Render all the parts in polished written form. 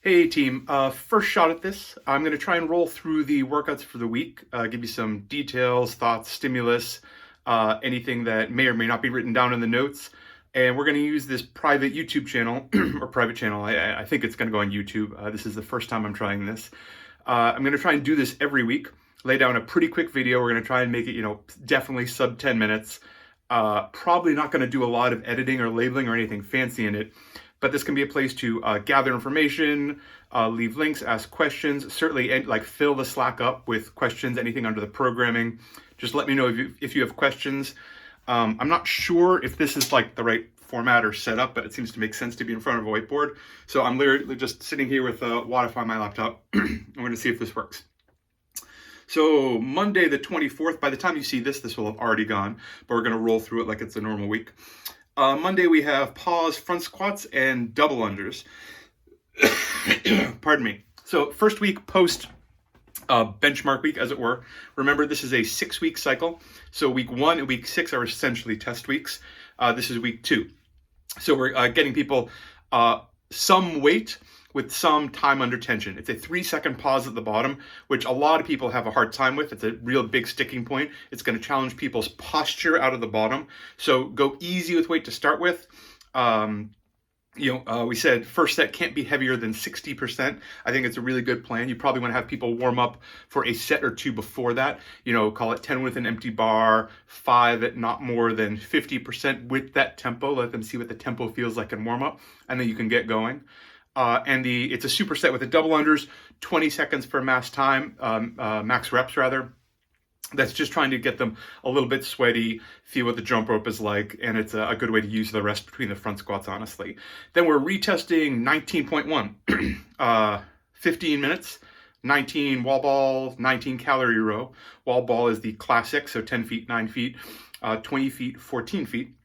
Hey team, first shot at this. I'm going to try and roll through the workouts for the week, give you some details, thoughts, stimulus, anything that may or may not be written down in the notes. And we're going to use this private YouTube channel, or private channel, I think it's going to go on YouTube. This is the first time I'm trying this. I'm going to try and do this every week, lay down a pretty quick video. We're going to try and make it, definitely sub 10 minutes. Probably not going to do a lot of editing or labeling or anything fancy in it. But this can be a place to gather information, leave links, ask questions, certainly fill the Slack up with questions, anything under the programming. Just let me know if you have questions. I'm not sure if this is like the right format or setup, but it seems to make sense to be in front of a whiteboard. So I'm literally just sitting here with Wi-Fi on my laptop. I'm going to see if this works. So Monday the 24th, by the time you see this, this will have already gone, but we're going to roll through it like it's a normal week. Monday we have pause, front squats, and double unders. Pardon me. So first week post benchmark week, as it were. Remember, this is a 6-week cycle. So week 1 and week 6 are essentially test weeks. This is week 2. So we're getting people some weight with some time under tension. It's a 3-second pause at the bottom, which a lot of people have a hard time with. It's a real big sticking point. It's going to challenge people's posture out of the bottom. So go easy with weight to start with. We said first set can't be heavier than 60%. I think it's a really good plan. You probably want to have people warm up for a set or two before that. Call it 10 with an empty bar, 5 at not more than 50% with that tempo. Let them see what the tempo feels like in warm up, and then you can get going. It's a superset with the double unders, 20 seconds for max reps rather. That's just trying to get them a little bit sweaty, feel what the jump rope is like, and it's a good way to use the rest between the front squats, honestly. Then we're retesting 19.1, 15 minutes, 19 wall ball, 19 calorie row. Wall ball is the classic, so 10 feet, 9 feet, 20 feet, 14 feet.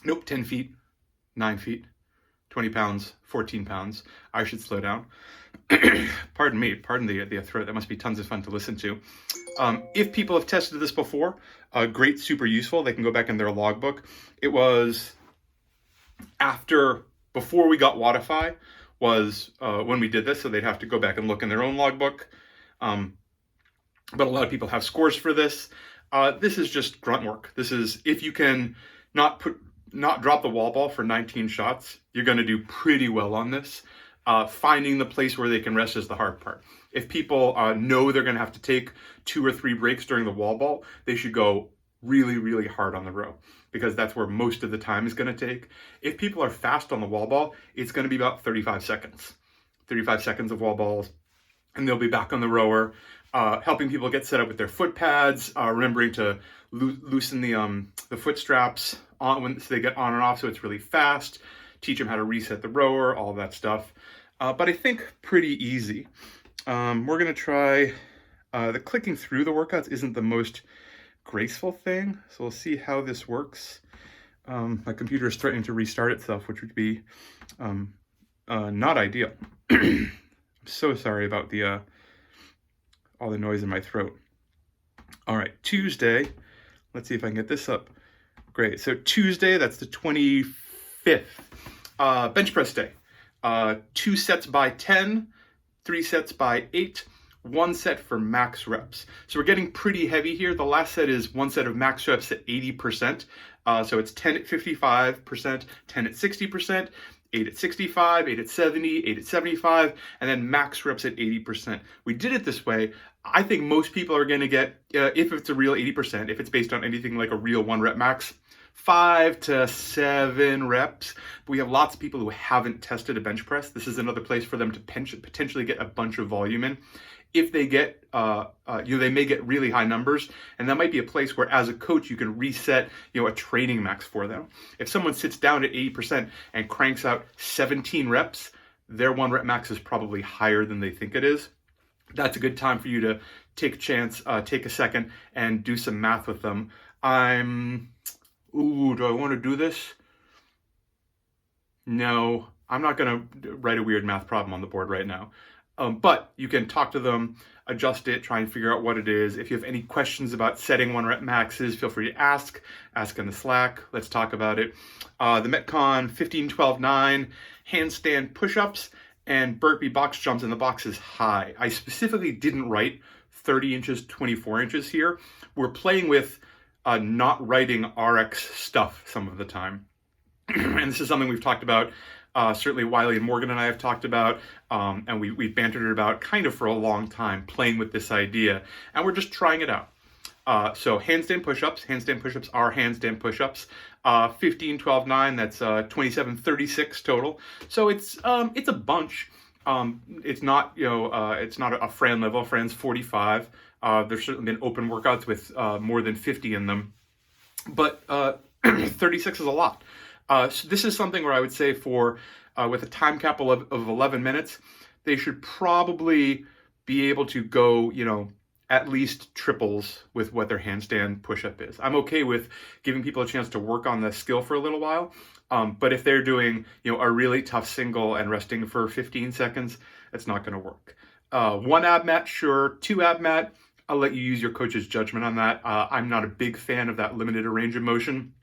Nope, 10 feet, 9 feet. 20 pounds, 14 pounds. I should slow down. Pardon me, pardon the throat. That must be tons of fun to listen to. If people have tested this before, great, super useful. They can go back in their logbook. It was before we got Wodify was when we did this, so they'd have to go back and look in their own logbook. But a lot of people have scores for this. This is just grunt work. This is, if you can not drop the wall ball for 19 shots, you're going to do pretty well on this. Finding the place where they can rest is the hard part. If people know they're going to have to take 2 or 3 breaks during the wall ball, they should go really, really hard on the row, because that's where most of the time is going to take. If people are fast on the wall ball, it's going to be about 35 seconds. 35 seconds of wall balls, and they'll be back on the rower, helping people get set up with their foot pads, remembering to loosen the foot straps so they get on and off, so it's really fast. Teach them how to reset the rower, all that stuff. But I think pretty easy. We're going to try, the clicking through the workouts isn't the most graceful thing, so we'll see how this works. My computer is threatening to restart itself, which would be not ideal. I'm so sorry about all the noise in my throat. All right, Tuesday. Let's see if I can get this up. Great. So Tuesday, that's the 25th. Bench press day. 2 sets by 10, 3 sets by 8, 1 set for max reps. So we're getting pretty heavy here. The last set is 1 set of max reps at 80%. So it's 10 at 55%, 10 at 60%, 8 at 65, 8 at 70, 8 at 75, and then max reps at 80%. We did it this way. I think most people are going to get, if it's a real 80%, if it's based on anything like a real 1 rep max, 5 to 7 reps. But we have lots of people who haven't tested a bench press. This is another place for them to potentially get a bunch of volume in. If they get, they may get really high numbers, and that might be a place where, as a coach, you can reset, a training max for them. If someone sits down at 80% and cranks out 17 reps, their 1 rep max is probably higher than they think it is. That's a good time for you to take a chance, take a second, and do some math with them. Do I want to do this? No, I'm not going to write a weird math problem on the board right now. But you can talk to them, adjust it, try and figure out what it is. If you have any questions about setting 1 rep maxes, feel free to ask in the Slack. Let's talk about it. The Metcon 15-12-9 handstand push-ups and burpee box jumps, and the box is high. I specifically didn't write 30 inches, 24 inches here. We're playing with not writing RX stuff some of the time. And this is something we've talked about. Certainly Wiley and Morgan and I have talked about, and we've bantered about kind of for a long time, playing with this idea, and we're just trying it out. So handstand push-ups are handstand push-ups, 15, 12, 9, that's 27, 36 total. So it's a bunch. It's not, it's not a Fran level. Fran's 45. There's certainly been open workouts with more than 50 in them, but 36 is a lot. So this is something where I would say for, with a time cap of 11 minutes, they should probably be able to go, at least triples with what their handstand push-up is. I'm okay with giving people a chance to work on the skill for a little while, but if they're doing, a really tough single and resting for 15 seconds, it's not going to work. 1 ab mat, sure. 2 ab mat, I'll let you use your coach's judgment on that. I'm not a big fan of that limited range of motion.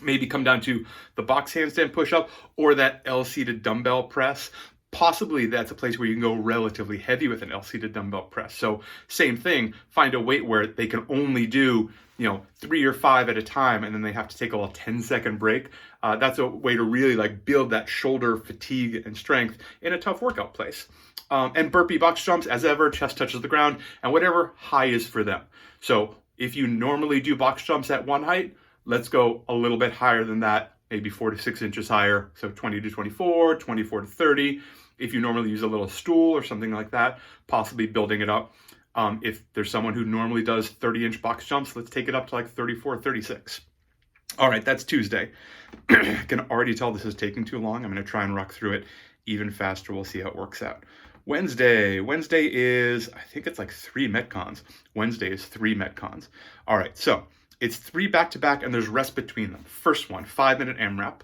Maybe come down to the box handstand push-up or that L-seated dumbbell press. Possibly that's a place where you can go relatively heavy with an L-seated dumbbell press. So same thing, find a weight where they can only do, 3 or 5 at a time, and then they have to take a little 10-second break. That's a way to really build that shoulder fatigue and strength in a tough workout place. And burpee box jumps, as ever, chest touches the ground, and whatever high is for them. So if you normally do box jumps at one height, let's go a little bit higher than that, maybe 4 to 6 inches higher. So 20 to 24, 24 to 30. If you normally use a little stool or something like that, possibly building it up. If there's someone who normally does 30-inch box jumps, let's take it up to 34, 36. All right, that's Tuesday. I can already tell this is taking too long. I'm going to try and rock through it even faster. We'll see how it works out. Wednesday is, I think it's 3 Metcons. Wednesday is 3 Metcons. All right, so it's 3 back-to-back, and there's rest between them. First one, 5-minute AMRAP,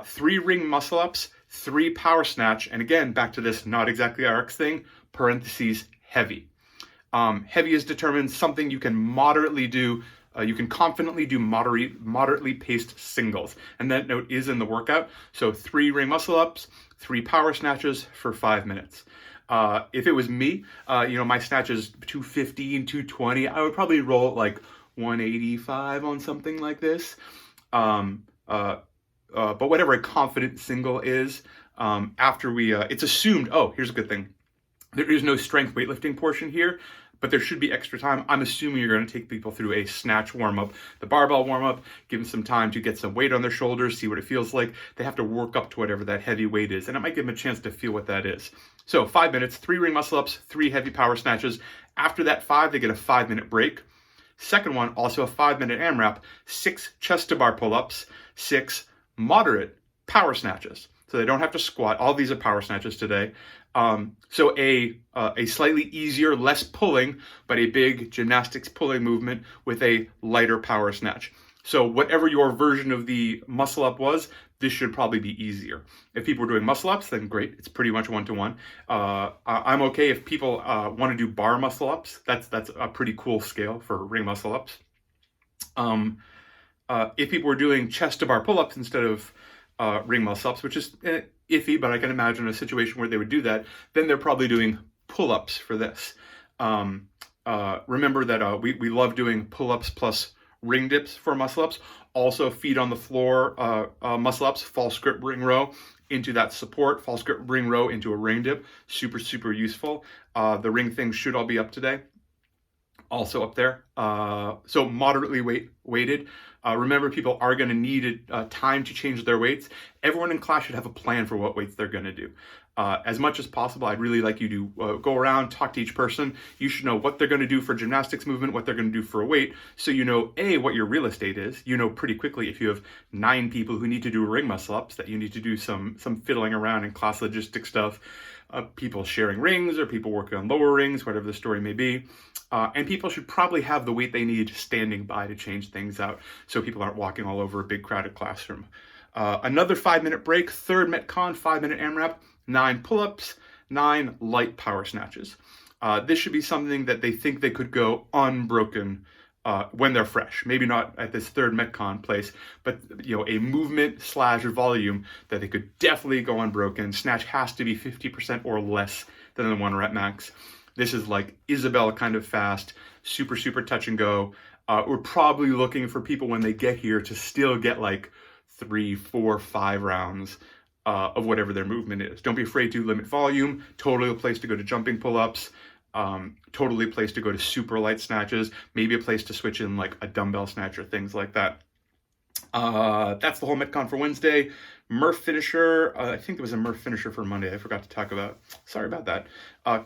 3 ring muscle-ups, 3 power snatch, and again, back to this not exactly RX thing, parentheses, heavy. Heavy is determined something you can moderately do, you can confidently do moderately paced singles, and that note is in the workout. So 3 ring muscle-ups, 3 power snatches for 5 minutes. If it was me, my snatch is 215, 220, I would probably roll 185 on something like this. But whatever a confident single is, after we, it's assumed, here's a good thing. There is no strength weightlifting portion here, but there should be extra time. I'm assuming you're going to take people through a snatch warm-up, the barbell warm-up, give them some time to get some weight on their shoulders, see what it feels like. They have to work up to whatever that heavy weight is, and it might give them a chance to feel what that is. So 5 minutes, 3 ring muscle-ups, 3 heavy power snatches. After that 5, they get a 5-minute break. Second one, also a 5-minute AMRAP, 6 chest-to-bar pull-ups, 6 moderate power snatches. So they don't have to squat. All these are power snatches today. So a slightly easier, less pulling, but a big gymnastics pulling movement with a lighter power snatch. So whatever your version of the muscle up was, this should probably be easier. If people are doing muscle ups, then great. It's pretty much 1-to-1. I'm okay if people want to do bar muscle ups. That's a pretty cool scale for ring muscle ups. If people were doing chest to bar pull ups instead of ring muscle ups, which is iffy, but I can imagine a situation where they would do that, then they're probably doing pull ups for this. Remember that we love doing pull ups plus ring dips for muscle ups. Also feet on the floor muscle ups, false grip ring row into that support, false grip ring row into a ring dip. Super, super useful. The ring things should all be up today. Also up there. So moderately weighted. Remember, people are going to need time to change their weights. Everyone in class should have a plan for what weights they're going to do. As much as possible, I'd really like you to go around, talk to each person. You should know what they're going to do for gymnastics movement, what they're going to do for a weight, so you know, A, what your real estate is. You know pretty quickly if you have 9 people who need to do ring muscle-ups, that you need to do some fiddling around in class logistic stuff, people sharing rings or people working on lower rings, whatever the story may be. And people should probably have the weight they need standing by to change things out so people aren't walking all over a big crowded classroom. Another 5-minute break, third Metcon, 5-minute AMRAP, 9 pull-ups, 9 light power snatches. This should be something that they think they could go unbroken when they're fresh. Maybe not at this third Metcon place, but a movement / volume that they could definitely go unbroken. Snatch has to be 50% or less than the 1 rep max. This is like Isabel kind of fast, super, super touch and go. We're probably looking for people when they get here to still get like 3, 4, 5 rounds of whatever their movement is. Don't be afraid to limit volume. Totally a place to go to jumping pull-ups. Totally a place to go to super light snatches. Maybe a place to switch in like a dumbbell snatch or things like that. That's the whole Metcon for Wednesday. Murph finisher. I think there was a Murph finisher for Monday. I forgot to talk about. Sorry about that.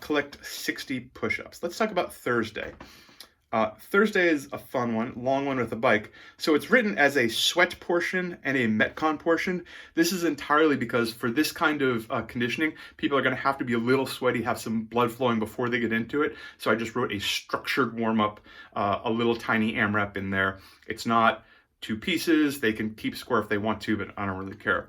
Collect 60 push-ups. Let's talk about Thursday. Thursday is a fun one, long one with a bike. So it's written as a sweat portion and a Metcon portion. This is entirely because for this kind of conditioning, people are going to have to be a little sweaty, have some blood flowing before they get into it. So I just wrote a structured warm-up, a little tiny AMRAP in there. It's not 2 pieces. They can keep score if they want to, but I don't really care.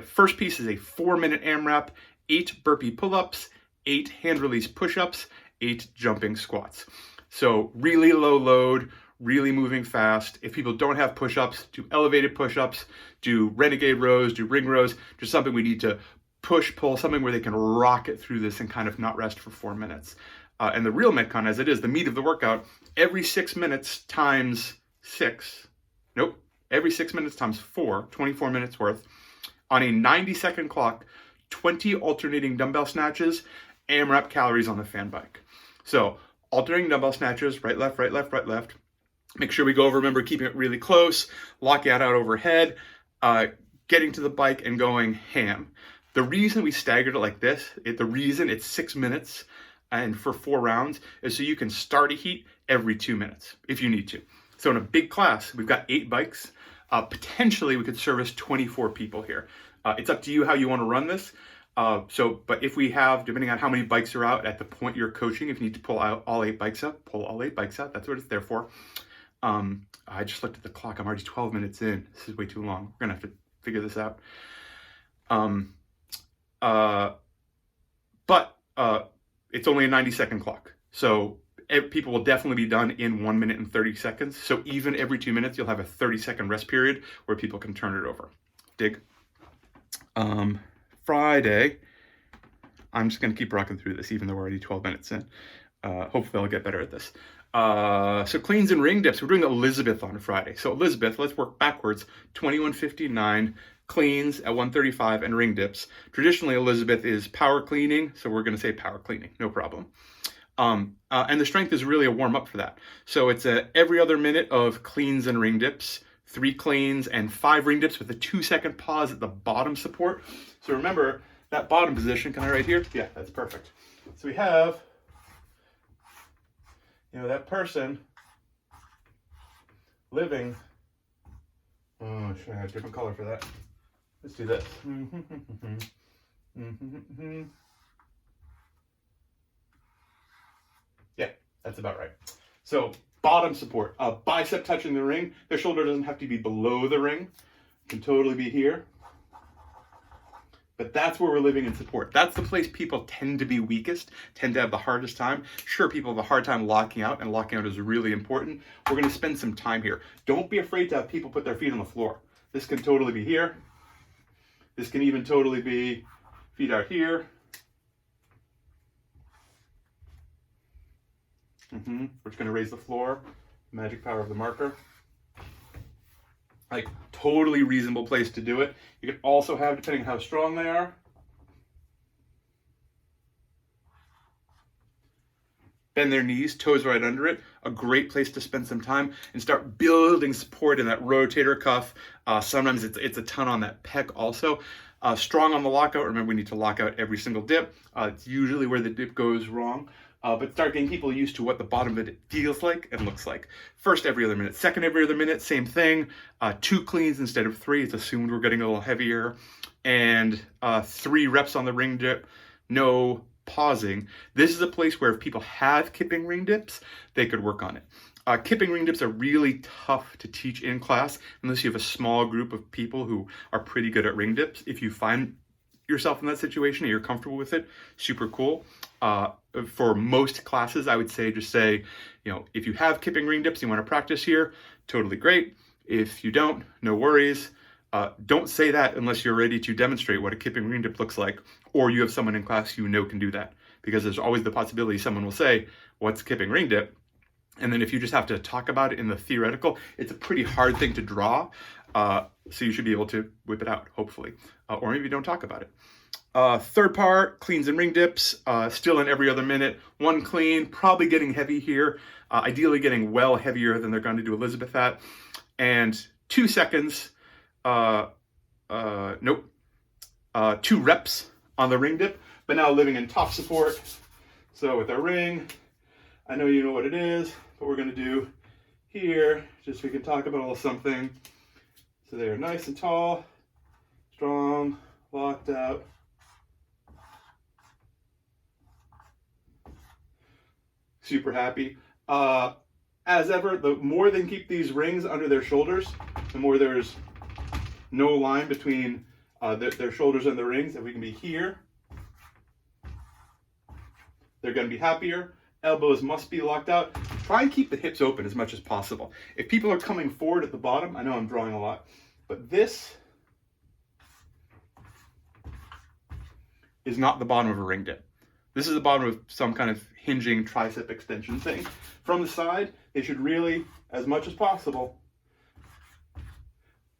First piece is a 4-minute AMRAP, 8 burpee pull-ups, 8 hand release push-ups, 8 jumping squats. So really low load, really moving fast. If people don't have push-ups, do elevated push-ups, do renegade rows, do ring rows, just something we need to push, pull, something where they can rocket through this and kind of not rest for 4 minutes. And the real Metcon, as it is, the meat of the workout, every 6 minutes times 6, every 6 minutes times 4, 24 minutes worth, on a 90-second clock, 20 alternating dumbbell snatches, AMRAP calories on the fan bike. So alternating dumbbell snatches, right, left, right, left, right, left. Make sure we go over, remember, keeping it really close, locking it out overhead, getting to the bike and going ham. The reason we staggered it like this, the reason it's 6 minutes and for 4 rounds is so you can start a heat every 2 minutes if you need to. So in a big class, we've got 8 bikes. Potentially we could service 24 people here. It's up to you how you want to run this. But if we have, depending on how many bikes are out at the point you're coaching, if you need to pull out all 8 bikes out, pull all 8 bikes out. That's what it's there for. I just looked at the clock. I'm already 12 minutes in. This is way too long. We're going to have to figure this out. But it's only a 90-second clock. So people will definitely be done in 1 minute and 30 seconds. So even every 2 minutes, you'll have a 30-second rest period where people can turn it over. Dig. Friday, I'm just going to keep rocking through this, even though we're already 12 minutes in. Hopefully I'll get better at this. So cleans and ring dips. We're doing Elizabeth on Friday. So Elizabeth, let's work backwards. 21:59, cleans at 1:35, and ring dips. Traditionally, Elizabeth is power cleaning, so we're going to say power cleaning, no problem. And the strength is really a warm-up for that. So it's every other minute of cleans and ring dips, 3 cleans and 5 ring dips with a 2-second pause at the bottom support. So remember that bottom position, can I right here? Yeah, that's perfect. So we have, that person living, should I have a different color for that? Let's do this. Yeah, that's about right. So bottom support, bicep touching the ring. Their shoulder doesn't have to be below the ring. It can totally be here. But that's where we're living in support. That's the place people tend to be weakest, tend to have the hardest time. Sure, people have a hard time locking out, and locking out is really important. We're going to spend some time here. Don't be afraid to have people put their feet on the floor. This can totally be here. This can even totally be feet out here. We're just going to raise the floor. Magic power of the marker. Like, totally reasonable place to do it. You can also have, depending on how strong they are, bend their knees, toes right under it. A great place to spend some time and start building support in that rotator cuff. Sometimes it's a ton on that pec also. Strong on the lockout. Remember, we need to lock out every single dip. It's usually where the dip goes wrong. But start getting people used to what the bottom of it feels like and looks like. First every other minute, second every other minute, same thing. 2 cleans instead of 3. It's assumed we're getting a little heavier. And 3 reps on the ring dip, no pausing. This is a place where if people have kipping ring dips, they could work on it. Kipping ring dips are really tough to teach in class unless you have a small group of people who are pretty good at ring dips. If you find yourself in that situation and you're comfortable with it, super cool. For most classes, I would say just say, if you have kipping ring dips, you want to practice here, totally great. If you don't, no worries. Don't say that unless you're ready to demonstrate what a kipping ring dip looks like, or you have someone in class can do that. Because there's always the possibility someone will say, what's a kipping ring dip? And then if you just have to talk about it in the theoretical, it's a pretty hard thing to draw. So you should be able to whip it out, hopefully. Or maybe don't talk about it. Third part, cleans and ring dips, still in every other minute. One clean, probably getting heavy here, ideally getting well heavier than they're going to do Elizabeth at. And 2 seconds, nope, 2 reps on the ring dip, but now living in top support. So with our ring, I know you know what it is, but we're going to do here, just so we can talk about a little something. So they're nice and tall, strong, locked out. Super happy. As ever, the more they can keep these rings under their shoulders, the more there's no line between their shoulders and the rings. If we can be here, they're going to be happier. Elbows must be locked out. Try and keep the hips open as much as possible. If people are coming forward at the bottom, I know I'm drawing a lot, but this is not the bottom of a ring dip. This is the bottom of some kind of hinging tricep extension thing. From the side, they should really, as much as possible,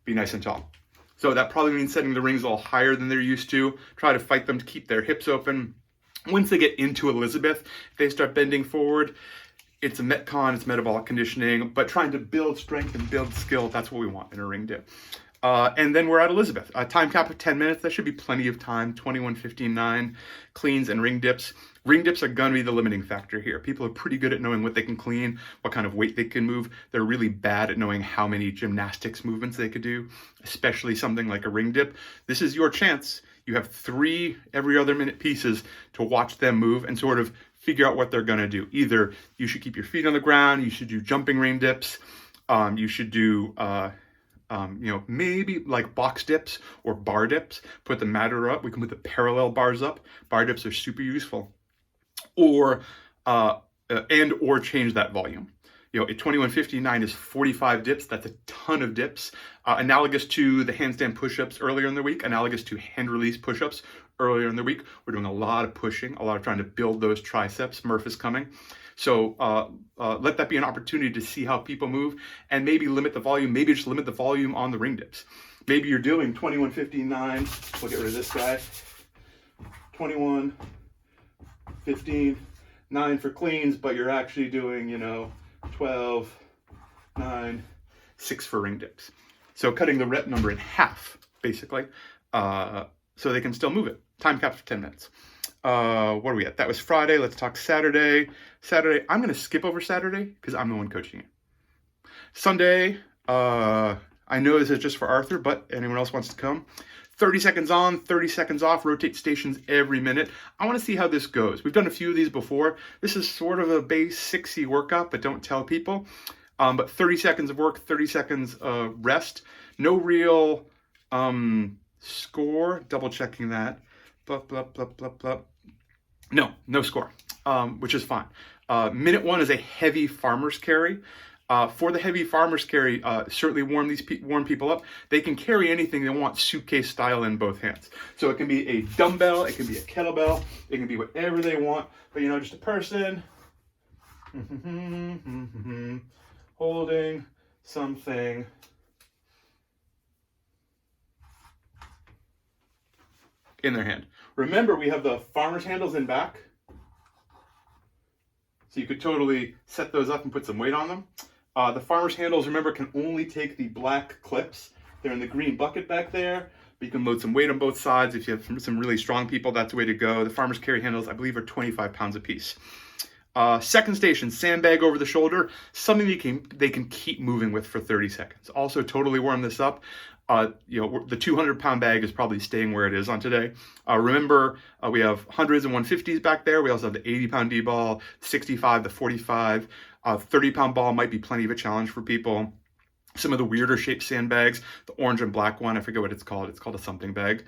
be nice and tall. So that probably means setting the rings a little higher than they're used to. Try to fight them to keep their hips open. Once they get into Elizabeth, if they start bending forward, it's a Metcon, it's metabolic conditioning, but trying to build strength and build skill, that's what we want in a ring dip. And then we're at Elizabeth. A time cap of 10 minutes, that should be plenty of time. 21:59, cleans and ring dips. Ring dips are going to be the limiting factor here. People are pretty good at knowing what they can clean, what kind of weight they can move. They're really bad at knowing how many gymnastics movements they could do, especially something like a ring dip. This is your chance. You have 3 every other minute pieces to watch them move and sort of figure out what they're going to do. Either you should keep your feet on the ground, you should do jumping ring dips, you should do maybe like box dips or bar dips. Put the matter up. We can put the parallel bars up. Bar dips are super useful. Or change that volume. At 21:59 is 45 dips. That's a ton of dips. Analogous to the handstand push-ups earlier in the week, analogous to hand release push-ups earlier in the week. We're doing a lot of pushing, a lot of trying to build those triceps. Murph is coming. So let that be an opportunity to see how people move and maybe limit the volume, maybe just limit the volume on the ring dips. Maybe you're doing 21:59. We'll get rid of this guy. 21:15, 9 for cleans, but you're actually doing, 12, 9, 6 for ring dips. So cutting the rep number in half, basically, so they can still move it. Time cap for 10 minutes. What are we at? That was Friday. Let's talk Saturday. Saturday, I'm going to skip over Saturday because I'm the one coaching it. Sunday, I know this is just for Arthur, but anyone else wants to come. 30 seconds on, 30 seconds off, rotate stations every minute. I want to see how this goes. We've done a few of these before. This is sort of a base 6-y workout, but don't tell people. But 30 seconds of work, 30 seconds of rest. No real score. Double checking that. Blah, blah, blah, blah, blah. No score, which is fine. Minute 1 is a heavy farmer's carry. For the heavy farmer's carry, certainly warm people up. They can carry anything they want suitcase style in both hands. So it can be a dumbbell, it can be a kettlebell, it can be whatever they want. But just a person holding something in their hand. Remember, we have the farmer's handles in back. So you could totally set those up and put some weight on them. The farmer's handles, remember, can only take the black clips. They're in the green bucket back there. But you can load some weight on both sides. If you have some really strong people, that's the way to go. The farmer's carry handles, I believe, are 25 pounds a piece. Second station, sandbag over the shoulder. Something they can keep moving with for 30 seconds. Also, totally warm this up. The 200-pound bag is probably staying where it is on today. Remember, we have 100s and 150s back there. We also have the 80-pound D-ball, 65, the 45. 30-pound ball might be plenty of a challenge for people. Some of the weirder shaped sandbags, the orange and black one, I forget what it's called. It's called a something bag.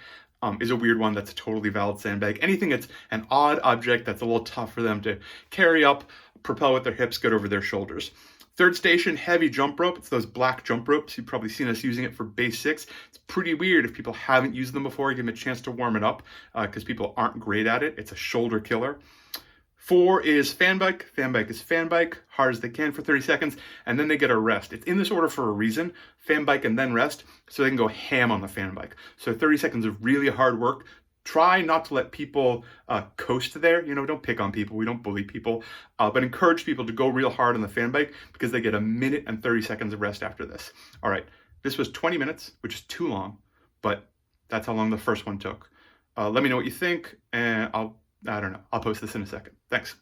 is a weird one. That's a totally valid sandbag. Anything that's an odd object that's a little tough for them to carry up, propel with their hips, get over their shoulders. Third station, heavy jump rope. It's those black jump ropes. You've probably seen us using it for base 6. It's pretty weird if people haven't used them before. Give them a chance to warm it up because people aren't great at it. It's a shoulder killer. 4 is fan bike. Fan bike is fan bike, hard as they can for 30 seconds, and then they get a rest. It's in this order for a reason, fan bike and then rest, so they can go ham on the fan bike. So 30 seconds of really hard work. Try not to let people coast there. Don't pick on people. We don't bully people, but encourage people to go real hard on the fan bike because they get a minute and 30 seconds of rest after this. All right, this was 20 minutes, which is too long, but that's how long the first one took. Let me know what you think, and I don't know. I'll post this in a second. Thanks.